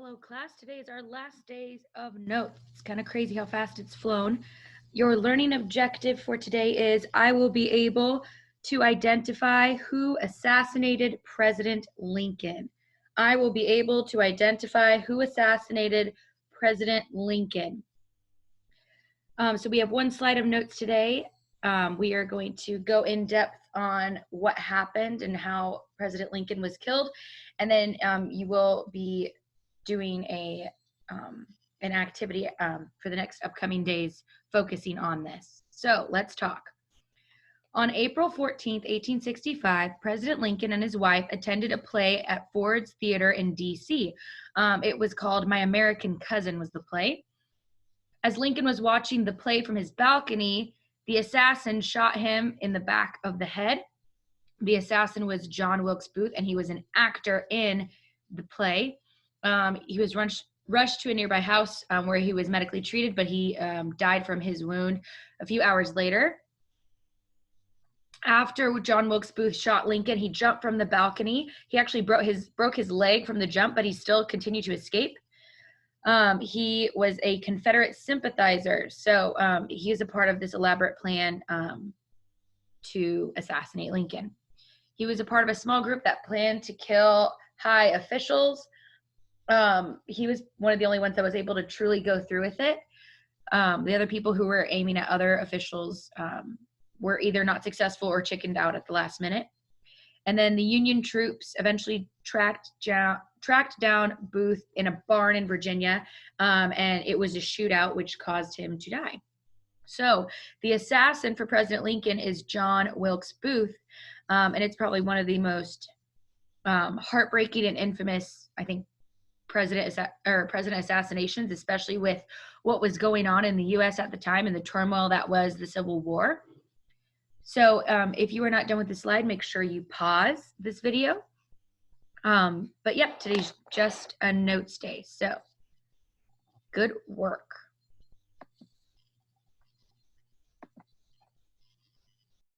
Hello, class. Today is our last days of notes. It's kind of crazy how fast it's flown. Your learning objective for today is I will be able to identify who assassinated President Lincoln. I will be able to identify who assassinated President Lincoln. So we have one slide of notes today. We are going to go in depth on what happened and how President Lincoln was killed. And then you will be doing an activity for the next upcoming days focusing on this. So let's talk. On April 14th, 1865, President Lincoln and his wife attended a play at Ford's Theater in D.C. It was called My American Cousin was the play. As Lincoln was watching the play from his balcony, the assassin shot him in the back of the head. The assassin was John Wilkes Booth, and he was an actor in the play. He was rushed to a nearby house where he was medically treated, but he died from his wound a few hours later. After John Wilkes Booth shot Lincoln, he jumped from the balcony. He actually broke his leg from the jump, but he still continued to escape. He was a Confederate sympathizer, so he is a part of this elaborate plan to assassinate Lincoln. He was a part of a small group that planned to kill high officials. He was one of the only ones that was able to truly go through with it. The other people who were aiming at other officials were either not successful or chickened out at the last minute. And then the Union troops eventually tracked down Booth in a barn in Virginia, and it was a shootout which caused him to die. So the assassin for President Lincoln is John Wilkes Booth, and it's probably one of the most heartbreaking and infamous, I think, president assassinations, especially with what was going on in the U.S. at the time and the turmoil that was the Civil War. So if you are not done with the slide, make sure you pause this video. But yep, today's just a notes day. So good work.